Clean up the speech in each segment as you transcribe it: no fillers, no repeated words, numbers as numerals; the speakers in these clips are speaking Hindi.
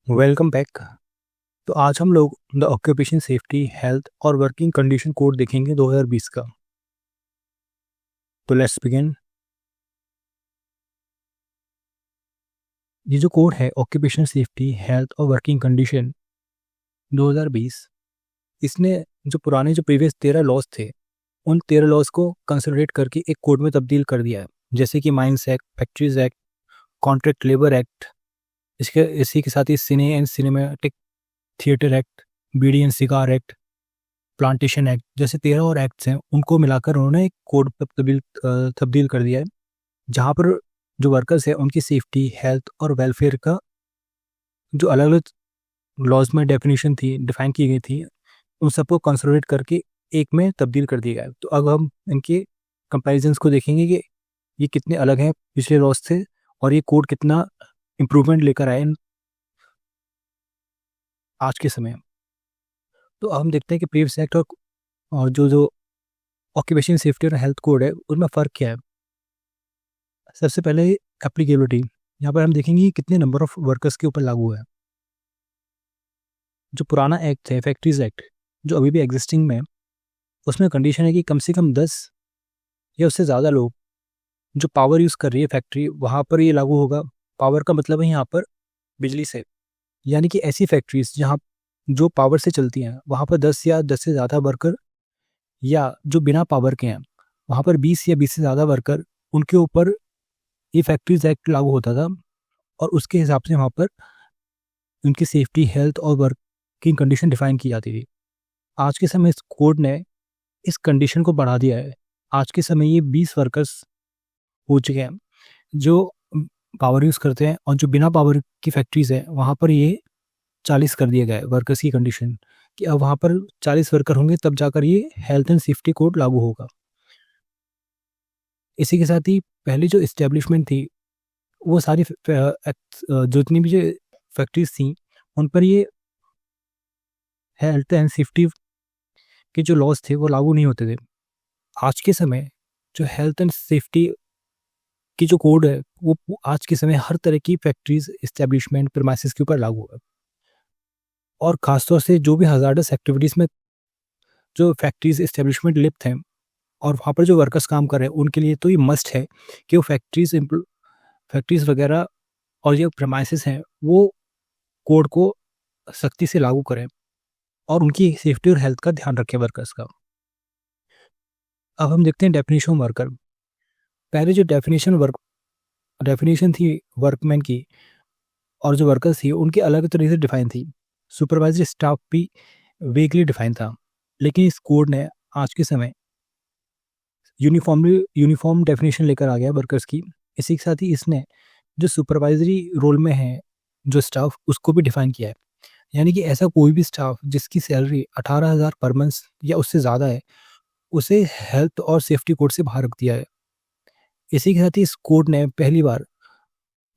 Welcome back. तो आज हम लोग द ऑक्यूपेशन सेफ्टी हेल्थ और वर्किंग कंडीशन कोड देखेंगे 2020 का। तो लेट्स बिगिन। ये जो कोड है ऑक्यूपेशन सेफ्टी हेल्थ और वर्किंग कंडीशन 2020, इसने जो प्रीवियस 13 लॉज थे उन 13 लॉज को कंसोलिडेट करके एक कोड में तब्दील कर दिया है, जैसे कि mines act, factories act, contract labour act, इसी के साथ ही cine and cinematic theatre act, beedi and cigar act, plantation act जैसे 13 और एक्ट्स हैं, उनको मिलाकर उन्होंने एक कोड पर तब्दील कर दिया है, जहाँ पर जो वर्कर्स हैं उनकी सेफ्टी, हेल्थ और वेलफेयर का जो अलग अलग लॉज में डेफिनेशन थी, डिफाइन की गई थी, उन सबको कंसोलिडेट करके एक में तब्दील कर दिया गया है। तो अब हम इनके कंपैरिजंस को देखेंगे कि ये कितने अलग हैं पिछले लॉज से और ये कोड कितना इम्प्रूवमेंट लेकर आए आज के समय। तो अब हम देखते हैं कि प्रीवियस एक्ट और जो जो ऑक्यूपेशन सेफ्टी और हेल्थ कोड है उनमें फ़र्क क्या है। सबसे पहले एप्लीकेबिलिटी, यहाँ पर हम देखेंगे कि कितने नंबर ऑफ वर्कर्स के ऊपर लागू है। जो पुराना एक्ट है फैक्ट्रीज एक्ट, जो अभी भी एग्जिस्टिंग में है, उसमें कंडीशन है कि कम से कम 10 या उससे ज़्यादा लोग जो पावर यूज़ कर रही है फैक्ट्री, वहाँ पर ये लागू होगा। पावर का मतलब है यहाँ पर बिजली से, यानी कि ऐसी फैक्ट्रीज जहाँ जो पावर से चलती हैं वहाँ पर 10 या 10 से ज़्यादा वर्कर, या जो बिना पावर के हैं वहाँ पर 20 या 20 से ज़्यादा वर्कर, उनके ऊपर ये फैक्ट्रीज एक्ट लागू होता था और उसके हिसाब से वहाँ पर उनकी सेफ्टी, हेल्थ और वर्किंग कंडीशन डिफाइन की जाती थी। आज के समय इस कोड ने इस कंडीशन को बढ़ा दिया है। आज के समय ये 20 वर्कर्स हो चुके हैं जो पावर यूज़ करते हैं, और जो बिना पावर की फैक्ट्रीज हैं वहाँ पर ये 40 कर दिया गया है वर्कर्स की कंडीशन, कि अब वहाँ पर 40 वर्कर होंगे तब जाकर ये हेल्थ एंड सेफ्टी कोड लागू होगा। इसी के साथ ही पहली जो इस्टेब्लिशमेंट थी वो सारी जितनी भी जो फैक्ट्रीज थी उन पर ये हेल्थ एंड सेफ्टी के जो लॉज थे वो लागू नहीं होते थे। आज के समय जो हेल्थ एंड सेफ्टी की जो कोड है वो आज के समय हर तरह की फैक्ट्रीज, इस्टेब्लिशमेंट, प्रीमाइसेस के ऊपर लागू है। और ख़ासतौर से जो भी हज़ार्डस एक्टिविटीज़ में जो फैक्ट्रीज, इस्टेब्लिशमेंट लिप्त हैं और वहाँ पर जो वर्कर्स काम कर रहे हैं उनके लिए तो ये मस्ट है कि वो फैक्ट्रीज वगैरह और जो प्रीमाइसेस हैं वो कोड को सख्ती से लागू करें और उनकी सेफ्टी और हेल्थ का ध्यान रखें वर्कर्स का। अब हम देखते हैं डेफिनेशन वर्कर। पहले जो डेफिनेशन थी वर्कमैन की और जो वर्कर्स थी उनकी अलग तरीके से डिफाइन थी। सुपरवाइजरी स्टाफ भी वेगली डिफाइन था, लेकिन इस कोड ने आज के समय यूनिफॉर्म डेफिनेशन लेकर आ गया वर्कर्स की। इसी के साथ ही इसने जो सुपरवाइजरी रोल में है जो स्टाफ, उसको भी डिफाइन किया है, यानी कि ऐसा कोई भी स्टाफ जिसकी सैलरी 18,000 पर मंथ या उससे ज़्यादा है, उसे हेल्थ और सेफ्टी कोड से बाहर रख दिया है। इसी के साथ ही इस कोड ने पहली बार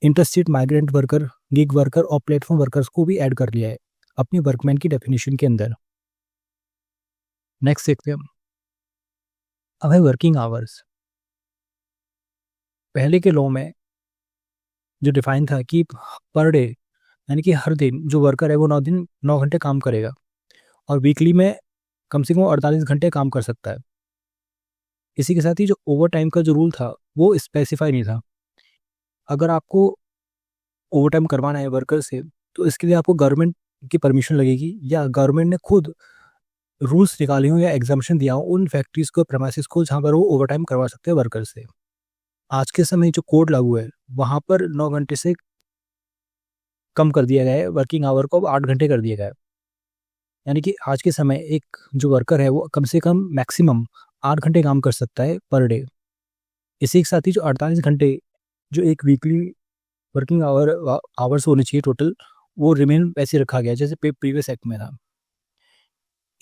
interstate migrant worker, gig worker और प्लेटफॉर्म वर्कर्स को भी ऐड कर लिया है अपनी वर्कमैन की डेफिनेशन के अंदर। नेक्स्ट देखते हैं अब है वर्किंग आवर्स। पहले के लॉ में जो डिफाइन था कि पर डे, यानी कि हर दिन जो वर्कर है वो 9 घंटे काम करेगा और वीकली में कम से कम 48 घंटे काम कर सकता है। इसी के साथ ही जो ओवर टाइम का जो रूल था वो स्पेसिफाई नहीं था। अगर आपको ओवर टाइम करवाना है वर्कर से तो इसके लिए आपको गवर्नमेंट की परमिशन लगेगी, या गवर्नमेंट ने खुद रूल्स निकाले हों या एग्जामेशन दिया हो उन फैक्ट्रीज को, प्रेमाइसिस को, जहाँ पर वो ओवर टाइम करवा सकते हैं वर्कर से। आज के समय जो कोड लागू है वहाँ पर 9 घंटे से कम कर दिया गया है, वर्किंग आवर को 8 घंटे कर दिया गया है। यानी कि आज के समय एक जो वर्कर है वो कम से कम मैक्सिमम 8 घंटे काम कर सकता है पर डे। इसी के साथ ही जो 48 घंटे जो एक वीकली वर्किंग आवर्स होने चाहिए टोटल, वो रिमेन वैसे रखा गया जैसे प्रीवियस एक्ट में था।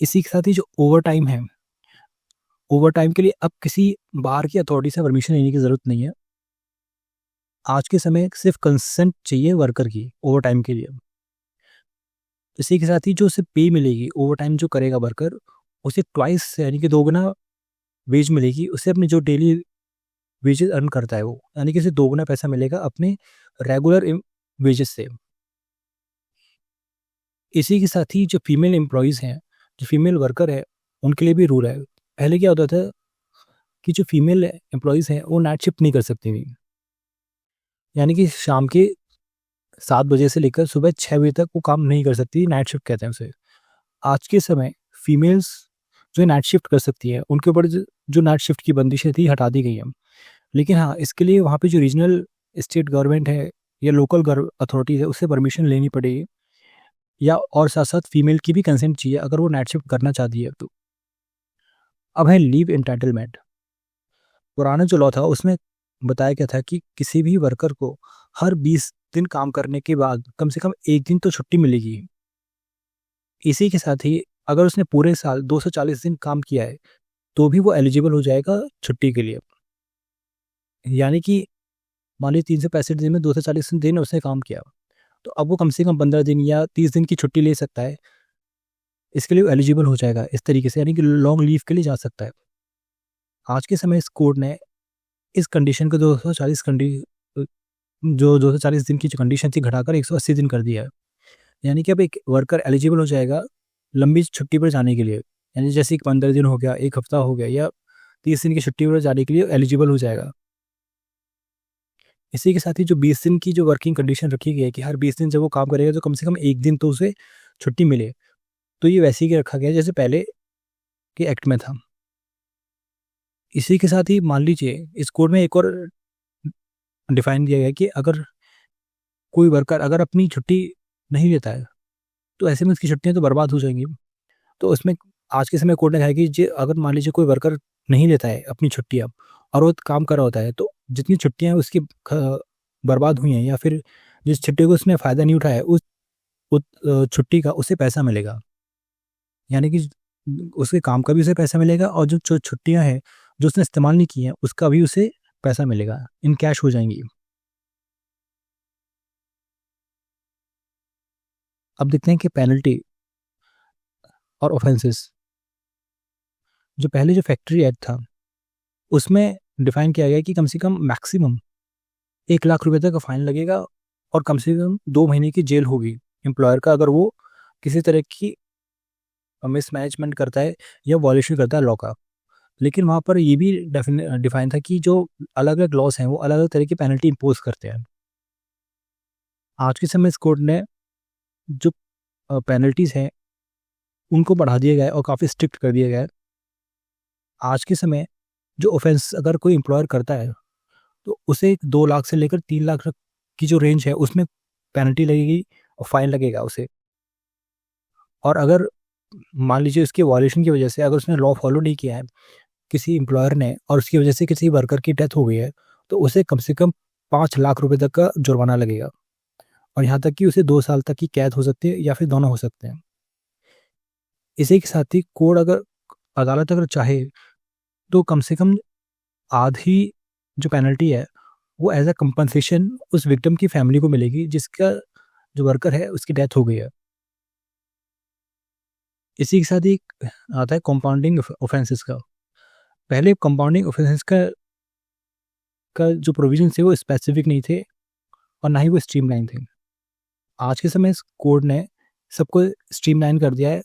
इसी के साथ ही जो ओवर टाइम है, ओवर टाइम के लिए अब किसी बाहर की अथॉरिटी से परमिशन लेने की ज़रूरत नहीं है। आज के समय सिर्फ कंसेंट चाहिए वर्कर की ओवर टाइम के लिए। इसी के साथ ही जो उसे पे मिलेगी ओवर टाइम जो करेगा वर्कर, उसे ट्वाइस यानी कि 2 गुना वेज मिलेगी। उसे अपने जो डेली वेजेस अर्न करता है वो, यानी कि उसे 2 गुना पैसा मिलेगा अपने रेगुलर वेजेस से। इसी के साथ ही जो फीमेल एम्प्लॉयज़ हैं, जो फीमेल वर्कर है, उनके लिए भी रूल है। पहले क्या होता था कि जो फीमेल एम्प्लॉयज़ हैं, वो नाइट शिफ्ट नहीं कर सकती थी। यानी कि शाम के 7 बजे से लेकर सुबह 6 बजे तक वो काम नहीं कर सकती, नाइट शिफ्ट कहते हैं उसे। आज के समय फीमेल्स जो नाइट शिफ्ट कर सकती है, उनके ऊपर जो नाइट शिफ्ट की बंदिशें थी, हटा दी गई हैं। लेकिन हाँ, इसके लिए वहाँ पे जो रीजनल स्टेट गवर्नमेंट है या लोकल अथॉरिटीज़ है, उससे परमिशन लेनी पड़ेगी, या और साथ-साथ फीमेल की भी कंसेंट चाहिए अगर वो नाइट शिफ्ट करना चाहती है तो। अब है लीव एंटाइटलमेंट। पुराना जो लॉ था उसमें बताया गया था कि किसी भी वर्कर को हर 20 दिन काम करने के बाद कम से कम 1 दिन तो छुट्टी मिलेगी। इसी के साथ ही अगर उसने पूरे साल 240 दिन काम किया है, तो भी वो एलिजिबल हो जाएगा छुट्टी के लिए। यानी कि मान लीजिए 365 दिन में 240 दिन उसने काम किया, तो अब वो कम से कम 15 दिन या 30 दिन की छुट्टी ले सकता है। इसके लिए वो एलिजिबल हो जाएगा इस तरीके से, यानी कि लॉन्ग लीव के लिए जा सकता है। आज के समय इस कोड ने इस कंडीशन को 240 जो 240 दिन की जो कंडीशन थी घटाकर 180 दिन कर दिया है। यानी कि अब एक वर्कर एलिजिबल हो जाएगा लंबी छुट्टी पर जाने के लिए। यानी जैसे कि 15 दिन हो गया, 1 हफ्ता हो गया या 30 दिन की छुट्टी पर जाने के लिए एलिजिबल हो जाएगा। इसी के साथ ही जो 20 दिन की जो वर्किंग कंडीशन रखी गई है कि हर 20 दिन जब वो काम करेगा तो कम से कम 1 दिन तो उसे छुट्टी मिले। तो ये वैसे ही रखा गया है जैसे पहले के एक्ट में था। इसी के साथ ही मान लीजिए इस कोड में एक और डिफाइन दिया गया है कि अगर कोई वर्कर अगर अपनी छुट्टी नहीं लेता है, तो ऐसे में उसकी छुट्टियाँ तो बर्बाद हो जाएँगी। तो उसमें आज के समय कोर्ट ने कहा है कि जे अगर मान लीजिए कोई वर्कर नहीं लेता है अपनी छुट्टियाँ और वो काम कर रहा होता है, तो जितनी छुट्टियाँ हैं उसकी बर्बाद हुई हैं या फिर जिस छुट्टी को उसने फ़ायदा नहीं उठाया, उस छुट्टी का उसे पैसा मिलेगा। यानी कि उसके काम का भी उसे पैसा मिलेगा और जो छुट्टियाँ हैं, जो उसने इस्तेमाल नहीं की हैं, उसका भी उसे पैसा मिलेगा, इन कैश हो जाएँगी। अब देखते हैं कि पेनल्टी और ऑफेंसेस। जो पहले जो फैक्ट्री एक्ट था, उसमें डिफाइन किया गया है कि कम से कम मैक्सिमम 1 लाख रुपए तक का फाइन लगेगा और कम से कम 2 महीने की जेल होगी एम्प्लॉयर का, अगर वो किसी तरह की मिसमैनेजमेंट करता है या वॉयलेशन करता है लॉ का। लेकिन वहाँ पर ये भी डिफाइन था कि जो अलग-अलग लॉज़ हैं, वो अलग-अलग तरह की पेनल्टी इम्पोज़ करते हैं। आज के समय इस कोर्ट ने जो पेनल्टीज़ हैं, उनको बढ़ा दिया गया है और काफ़ी स्ट्रिक्ट कर दिया गया है। आज के समय जो ऑफेंस अगर कोई एम्प्लॉयर करता है, तो उसे 2 लाख से लेकर 3 लाख तक की जो रेंज है, उसमें पेनल्टी लगेगी और फाइन लगेगा उसे। और अगर मान लीजिए उसके वॉयलेशन की वजह से अगर उसने लॉ फॉलो नहीं किया है, किसी एम्प्लॉयर ने, और उसकी वजह से किसी वर्कर की डेथ हो गई है, तो उसे कम से कम 5 लाख रुपए तक का जुर्माना लगेगा और यहाँ तक कि उसे 2 साल तक की कैद हो सकती है या फिर दोनों हो सकते हैं। इसी के साथ ही कोर्ट अगर अदालत अगर चाहे, तो कम से कम आधी जो पेनल्टी है, वो एज़ अ कंपनसेशन उस विक्टिम की फैमिली को मिलेगी जिसका जो वर्कर है उसकी डेथ हो गई है। इसी के साथ ही आता है कंपाउंडिंग ऑफेंसेस का। पहले कंपाउंडिंग ऑफेंसेस का जो प्रोविजन थे वो स्पेसिफिक नहीं थे और ना ही वो स्ट्रीमलाइन थे। आज के समय इस कोड ने सबको स्ट्रीमलाइन कर दिया है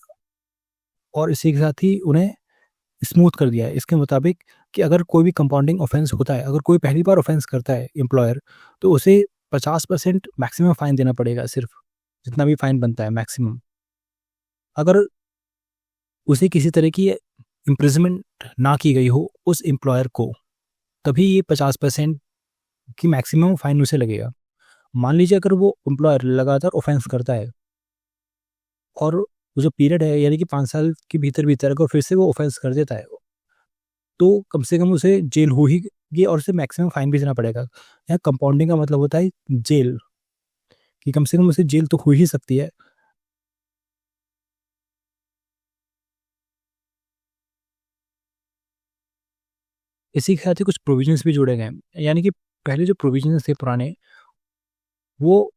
और इसी के साथ ही उन्हें स्मूथ कर दिया है। इसके मुताबिक कि अगर कोई भी कंपाउंडिंग ऑफेंस होता है, अगर कोई पहली बार ऑफेंस करता है एम्प्लॉयर, तो उसे 50% मैक्सिमम फ़ाइन देना पड़ेगा सिर्फ़, जितना भी फ़ाइन बनता है मैक्सिमम। अगर उसे किसी तरह की इम्प्रिज़नमेंट ना की गई हो उस एम्प्लॉयर को, तभी ये 50% की मैक्सिमम फ़ाइन उसे लगेगा। मान लीजिए अगर वो एम्प्लॉयर लगातार ऑफेंस करता है और वो जो पीरियड है यानी कि 5 साल के भीतर-भीतर अगर फिर से वो ऑफेंस कर देता है, तो कम से कम उसे जेल हो ही गई और उसे मैक्सिमम फाइन भी देना पड़ेगा। यहाँ कंपाउंडिंग का मतलब होता है जेल, कि कम से कम उसे जेल तो हो ही सकती है। इसी के साथ ही कुछ प्रोविजंस भी जोड़े गए हैं। यानी कि पहले जो प्रोविजंस थे पुराने, वो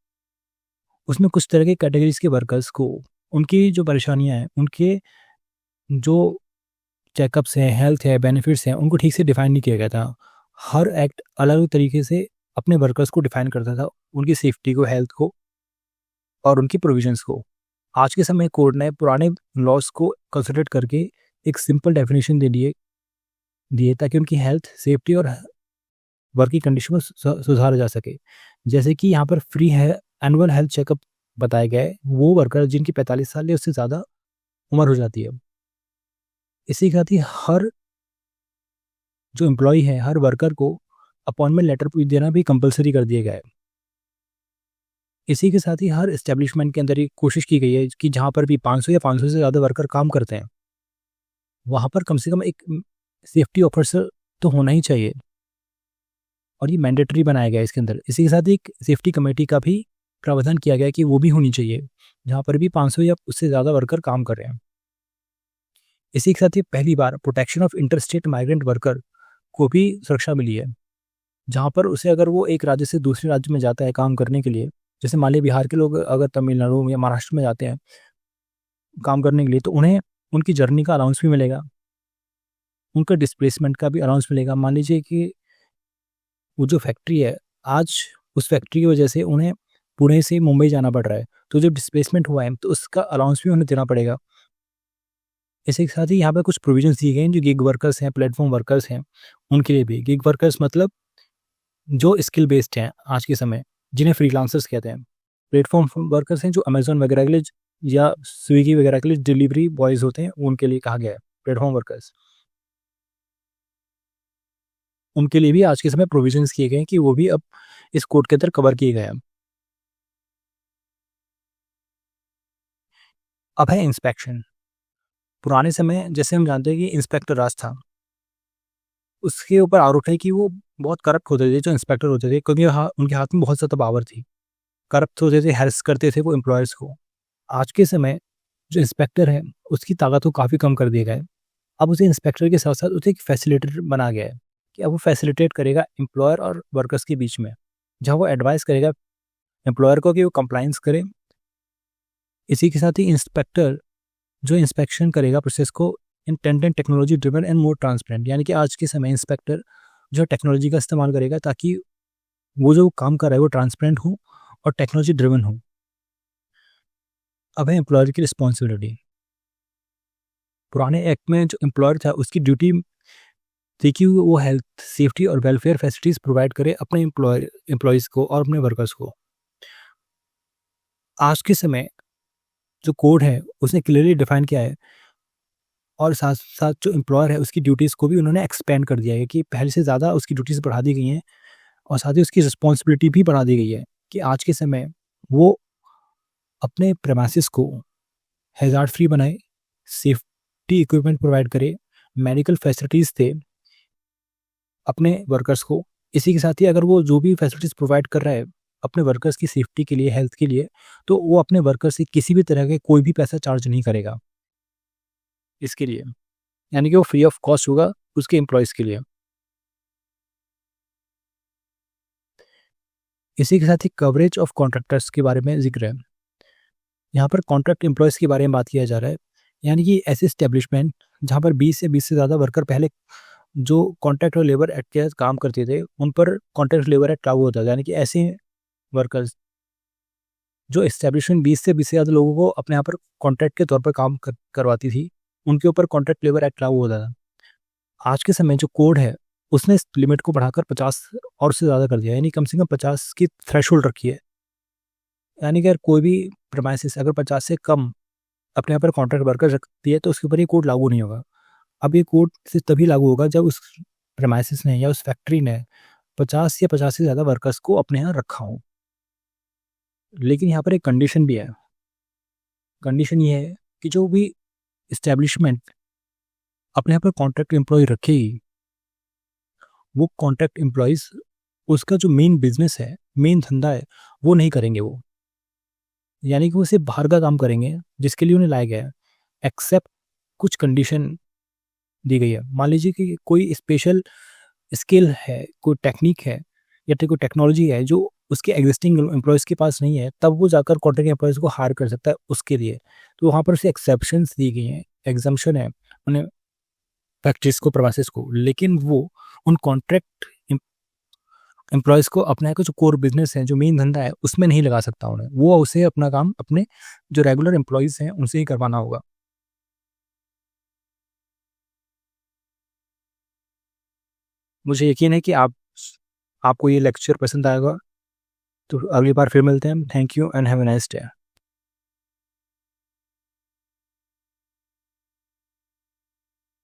उसमें कुछ तरह के कैटेगरीज़ के वर्कर्स को उनकी जो परेशानियाँ हैं, उनके जो चेकअप्स हैं, हेल्थ है, बेनिफिट्स हैं, उनको ठीक से डिफाइन नहीं किया गया था। हर एक्ट अलग-अलग तरीके से अपने वर्कर्स को डिफाइन करता था, उनकी सेफ्टी को, हेल्थ को और उनकी प्रोविजंस को। आज के समय कोर्ट ने पुराने लॉस को कंसिडर करके एक सिंपल डेफिनेशन दे दिए ताकि उनकी हेल्थ, सेफ्टी और वर्किंग कंडीशन को सुधारा जा सके। जैसे कि यहाँ पर फ्री है एनुअल हेल्थ चेकअप बताया गया है वो वर्कर जिनकी 45 साल या उससे ज़्यादा उम्र हो जाती है। इसी के साथ ही हर जो एम्प्लॉय है, हर वर्कर को अपॉइंटमेंट लेटर देना भी कंपलसरी कर दिया गया है। इसी के साथ ही हर एस्टेब्लिशमेंट के अंदर ये कोशिश की गई है कि जहाँ पर भी 500 या 500 से ज़्यादा वर्कर काम करते हैं, वहाँ पर कम से कम एक सेफ्टी ऑफिसर तो होना ही चाहिए और ये मैंडेटरी बनाया गया है इसके अंदर। इसी के साथ एक सेफ्टी कमेटी का भी प्रावधान किया गया है कि वो भी होनी चाहिए, जहाँ पर भी 500 या उससे ज़्यादा वर्कर काम कर रहे हैं। इसी के साथ ही पहली बार protection of interstate migrant worker को भी सुरक्षा मिली है, जहाँ पर उसे अगर वो एक राज्य से दूसरे राज्य में जाता है काम करने के लिए, जैसे मान लीजिए बिहार के लोग अगर तमिलनाडु या महाराष्ट्र में जाते हैं काम करने के लिए, तो उन्हें उनकी जर्नी का अलाउंस भी मिलेगा, उनका डिस्प्लेसमेंट का भी अलाउंस मिलेगा। मान लीजिए कि वो जो फैक्ट्री है, आज उस फैक्ट्री की वजह से उन्हें पुणे से मुंबई जाना पड़ रहा है, तो जब डिस्प्लेसमेंट हुआ है तो उसका अलाउंस भी उन्हें देना पड़ेगा। इसी के साथ ही यहाँ पर कुछ प्रोविजंस दिए गए हैं जो गिग वर्कर्स हैं, प्लेटफॉर्म वर्कर्स हैं, उनके लिए भी। गिग वर्कर्स मतलब जो स्किल बेस्ड हैं आज के समय, जिन्हें फ्रीलांसर्स कहते हैं। प्लेटफॉर्म वर्कर्स हैं जो अमेजोन वगैरह के लिए या स्विगी वगैरह के लिए डिलीवरी बॉयज़ होते हैं, उनके लिए कहा गया है प्लेटफॉर्म वर्कर्स। उनके लिए भी आज के समय प्रोविजंस किए गए हैं कि वो भी अब इस कोड के अंदर कवर किए गए हैं। अब है इंस्पेक्शन। पुराने समय जैसे हम जानते हैं कि इंस्पेक्टर राज था, उसके ऊपर आरोप है कि वो बहुत करप्ट होते थे जो इंस्पेक्टर होते थे, क्योंकि उनके हाथ में बहुत ज़्यादा पावर थी। करप्ट होते थे, हैरेस करते थे वो एम्प्लॉयर्स को। आज के समय जो इंस्पेक्टर है उसकी ताकत को काफ़ी कम कर दिया गया है। अब उसे इंस्पेक्टर के साथ साथ उसे एक फैसिलिटेटर बना गया है कि अब वो फैसिलिटेट करेगा एम्प्लॉयर और वर्कर्स के बीच में, जहाँ वो एडवाइस करेगा एम्प्लॉयर को कि वो कंप्लाइंस करे। इसी के साथ ही इंस्पेक्टर जो इंस्पेक्शन करेगा प्रोसेस को intended technology driven and more transparent, यानी कि आज के समय इंस्पेक्टर जो टेक्नोलॉजी का इस्तेमाल करेगा ताकि वो जो काम कर रहा है वो ट्रांसपेरेंट हो और टेक्नोलॉजी ड्रिवन हो। अब है एम्प्लॉयर की रिस्पॉन्सिबिलिटी। पुराने एक्ट में जो एम्प्लॉयर था उसकी ड्यूटी थी कि वो हेल्थ, सेफ्टी और वेलफेयर फैसिलिटीज़ प्रोवाइड करे अपने एम्प्लॉयज़ को और अपने वर्कर्स को। आज के समय जो कोड है उसने क्लियरली डिफाइन किया है और साथ साथ जो एम्प्लॉयर है उसकी ड्यूटीज़ को भी उन्होंने एक्सपेंड कर दिया है कि पहले से ज़्यादा उसकी ड्यूटीज़ बढ़ा दी गई हैं और साथ ही उसकी रिस्पॉन्सिबिलिटी भी बढ़ा दी गई है कि आज के समय वो अपने प्रेमाइसेस को हैज़ार्ड फ्री बनाए, सेफ्टी इक्विपमेंट प्रोवाइड करे, मेडिकल फैसिलिटीज़ दे अपने वर्कर्स को। इसी के साथ ही अगर वो जो भी फैसिलिटीज़ प्रोवाइड कर रहा है अपने वर्कर्स की सेफ्टी के लिए, हेल्थ के लिए, तो वो अपने वर्कर्स से किसी भी तरह के कोई भी पैसा चार्ज नहीं करेगा इसके लिए, यानी कि वो फ्री ऑफ कॉस्ट होगा उसके एम्प्लॉयज़ के लिए। इसी के साथ ही कवरेज ऑफ कॉन्ट्रैक्टर्स के बारे में जिक्र है। यहाँ पर कॉन्ट्रैक्ट एम्प्लॉयज़ के बारे में बात किया जा रहा है, यानी कि ऐसे एस्टेब्लिशमेंट जहाँ पर 20 से ज़्यादा वर्कर पहले जो कॉन्ट्रैक्ट और लेबर एक्ट के तहत काम करते थे उन पर कॉन्ट्रैक्ट लेबर एक्ट लागू होता था, यानी कि ऐसे वर्कर्स जो एस्टेब्लिशमेंट 20 से ज़्यादा लोगों को अपने यहाँ पर कॉन्ट्रैक्ट के तौर पर काम करवाती थी, उनके ऊपर कॉन्ट्रैक्ट लेबर एक्ट लागू होता था। आज के समय जो कोड है उसने इस लिमिट को बढ़ाकर 50 और से ज़्यादा कर दिया, यानी कम से कम 50 की थ्रेशोल्ड रखी है। यानी कि अगर कोई भी प्रेमाइसिस अगर 50 से कम अपने यहाँ पर कॉन्ट्रैक्ट वर्कर रखती है तो उसके ऊपर ये कोड लागू नहीं होगा। अब ये कोड सिर्फ तभी लागू होगा जब उस प्रेमाइसिस ने या उस फैक्ट्री ने 50 या 50 से ज़्यादा वर्कर्स को अपने यहाँ रखा हो। लेकिन यहाँ पर एक कंडीशन भी है। कंडीशन ये है कि जो भी इस्टेब्लिशमेंट अपने यहाँ पर कॉन्ट्रैक्ट एम्प्लॉय रखेगी, वो कॉन्ट्रैक्ट एम्प्लॉयज़ उसका जो मेन बिजनेस है, मेन धंधा है, वो नहीं करेंगे वो। यानी कि वो सिर्फ बाहर का काम करेंगे जिसके लिए उन्हें लाया गया है, एक्सेप्ट कुछ कंडीशन दी गई है। मान लीजिए कि कोई स्पेशल स्किल है, कोई टेक्निक है या कोई टेक्नोलॉजी है जो उसके एग्जिस्टिंग एम्प्लॉयज़ के पास नहीं है, तब वो जाकर कॉन्ट्रैक्ट एम्प्लॉयज़ को हायर कर सकता है उसके लिए। तो वहाँ पर उसे एक्सेप्शंस दी गई हैं, एग्जम्पशन है उन्हें फैक्ट्रीज को, प्रोसेस को। लेकिन वो उन कॉन्ट्रैक्ट एम्प्लॉयज़ को अपना जो कोर बिज़नेस है, जो मेन धंधा है, उसमें नहीं लगा सकता उन्हें। वो उसे अपना काम अपने जो रेगुलर एम्प्लॉयज़ हैं, उनसे ही करवाना होगा। मुझे यकीन है कि आपको ये लेक्चर पसंद आएगा। तो अगली बार फिर मिलते हैं। Thank you and have a nice day.